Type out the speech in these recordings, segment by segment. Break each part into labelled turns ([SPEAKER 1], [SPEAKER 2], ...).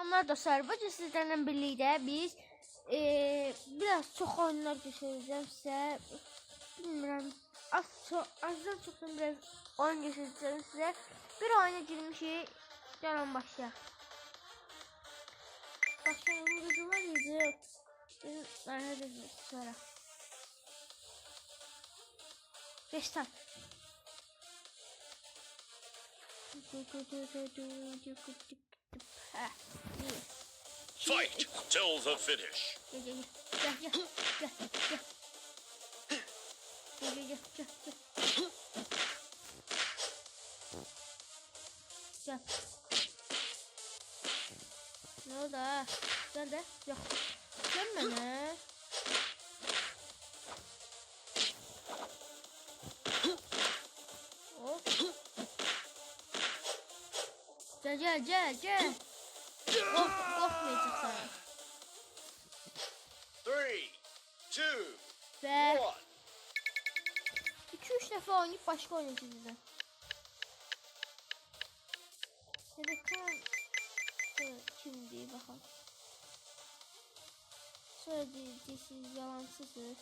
[SPEAKER 1] Onlar dostlar, bu sizlerle birlikte biz biraz çok oyunlar göstereceğim size. Bilmiyorum, azdan çoktan biraz oyun göstereceğim size. Bir oyuna girmişik. Gelin başlayalım. Başlayalım, kızı var idi. Nerede sonra? Restart.
[SPEAKER 2] Fight till the finish.
[SPEAKER 1] Gel. Ne oldu ha? Gel de. Yok. Gelme ne? Hop. Gel. Korkmayacak sana.
[SPEAKER 2] 3, 2,
[SPEAKER 1] Ve
[SPEAKER 2] 1.
[SPEAKER 1] 2-3 defa oynayıp başka oynayacağız bize. Evet, kimdi bakalım. Söylediğiniz yalansızdır.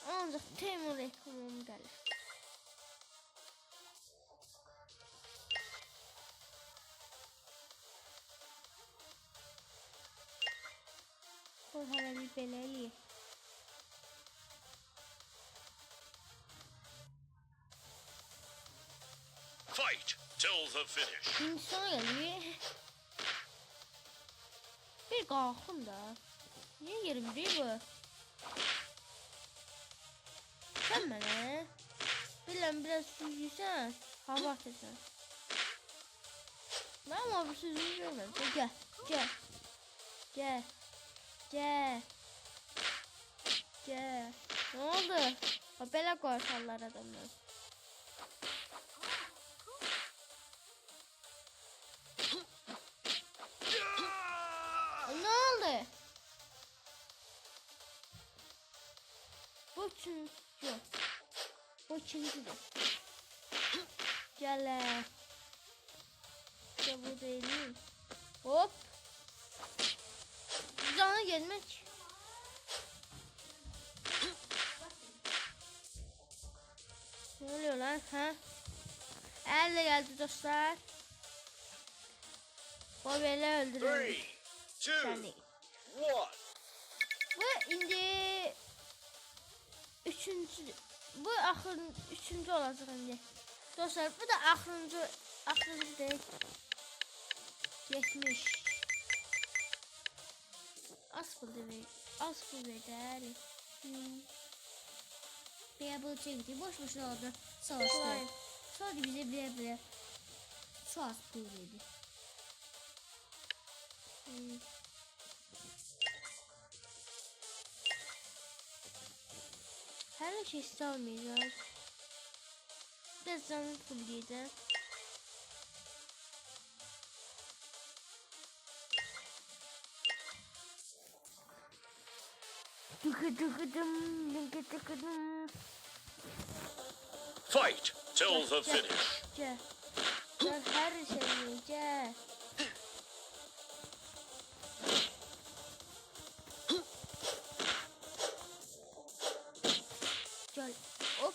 [SPEAKER 1] Ancak Temur reklamım gelir. Koy hele bir beleli.
[SPEAKER 2] Fight till the finish.
[SPEAKER 1] Şimdi sonra geliyor. Bir kalkın da. Niye yerim değil bu? Sen bana. Bilmem biraz süzülsen. Hava atırsan. Ben ama bu sözünü görmedim. Gel. Ne oldu? Habele koyarlar adamlar. Ne oldu? Bu üçüncü. Bu üçüncüdür. Gel. Ya bu değil. Hop. Cana gelmek. Ne oluyor lan ha? Elle geldi dostlar. Bu böyle öldürüyor.
[SPEAKER 2] 3, 2, 1.
[SPEAKER 1] Bu indi bu üçüncü olacak indi. Dostlar bu da axırıncı değil. 70. Az pul verdi. Bir bu çekti. Boşuna oldu. Savaştı. Sonra bize bile su az pul verdi. Her şey istemeyiz. Biraz canlı pulluydu.
[SPEAKER 2] Fight till the finish.
[SPEAKER 1] Gel her şeyi gel. Gel hop.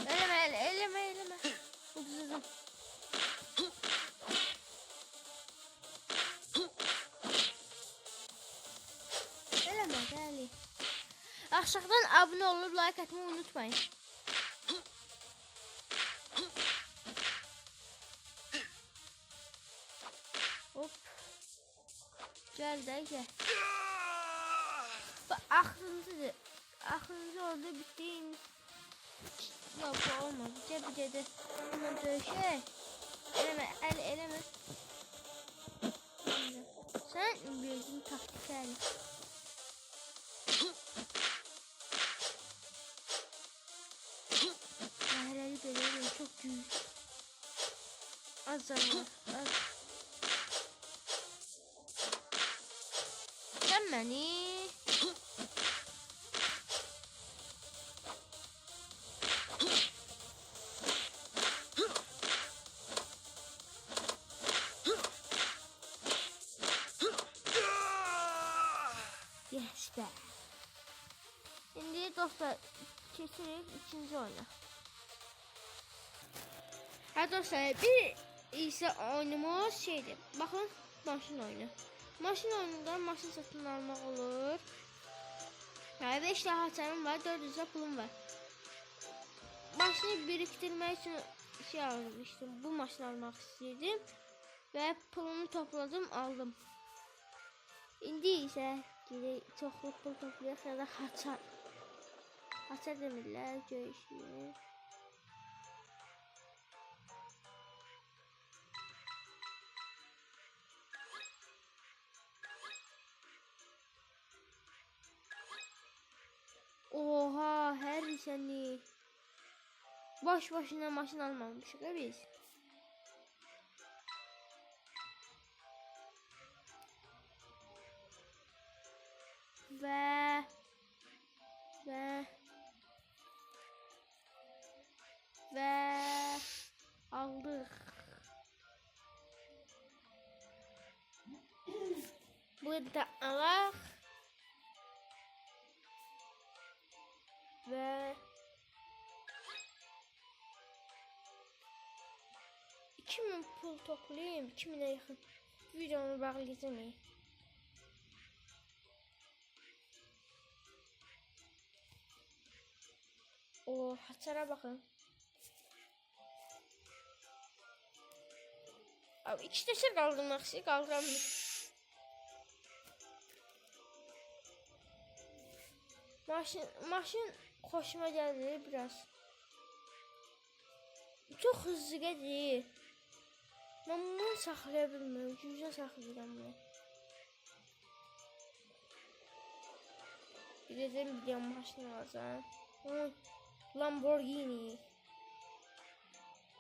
[SPEAKER 1] Eleme. Ucuzum. Eleme gel. Aşağıdan abone olup like atmayı unutmayın. Hop. Gel. Bu axırıncı oldu bittiğin. Yok bu olmadı. Cebicede. Hemen dövüşe. Eleme. Sen bildiğin taktikler. Herhalde böyle çok büyük. Az zaman. Sen beni. Çox da keçirik ikinci oyuna. Hə dostlar, bir isə oyunumuz şeydir. Baxın, maşın oyunu. Maşın oyununda maşın satın almaq olur. Hə, 5 daha açarım var, 400 də pulum var. Maşını biriktirmək üçün şey almışdım. Bu maşını almaq istəyirdim və pulumu topladım, aldım. İndi isə çoxlu pul toplayaq ya da haçar. Haçar demirlər, görüşürük. Oha, her seni. Boş boşuna maşın almamışıq ya biz. Ve aldık. Burada alaq. Ve 2000 pul toplayayım, 2000'e yakın. Videomu bağlayacağım. O haçara bakın. Abi iki teşer kaldırmak için kaldıramıyorum. Maşın hoşuma geldi biraz. Çok hızlı gidiyor. Ben bunu saxlayabilmirəm. Güclə saxlayıram bunu. Gidəcəm bir maşın alacağım. Lamborghini.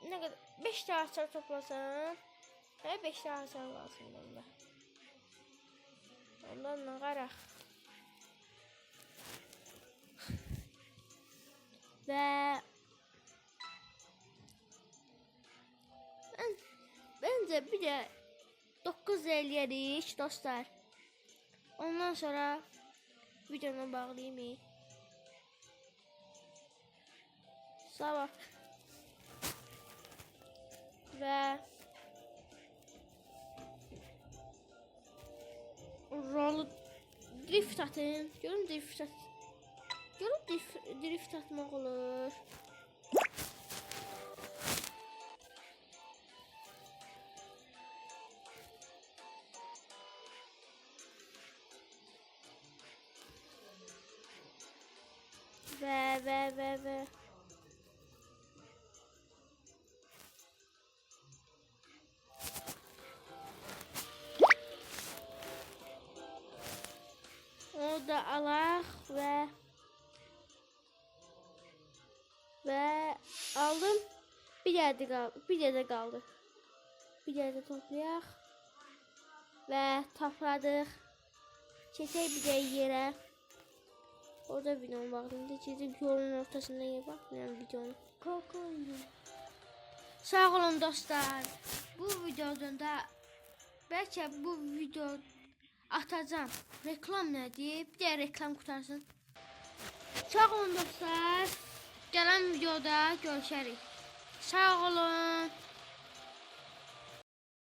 [SPEAKER 1] Ne kadar? 5 tane açar toplasam. 5 tane açar lazım bunda. Ondan ne qaraq. Ve bence bir de 9 eləyərik dostlar. Ondan sonra videonu bağlayayım. Sabah ve rolu drift atayım. Görün drift at. Görün drift atmaq olur. Ve onu da alaq ve aldım. Bir yerde kaldı. Bir yerde toplayaq ve topladıq. Keçək bir də yerə. Orada videonun bağlıydı. Gidip yolun ortasında yer bakmıyorum videonun. Sağ olun dostlar. Bu videodan da belki bu video atacağım. Reklam ne diye bir de reklam kutarsın. Sağ olun dostlar. Gelen videoda görüşürüz. Sağ olun.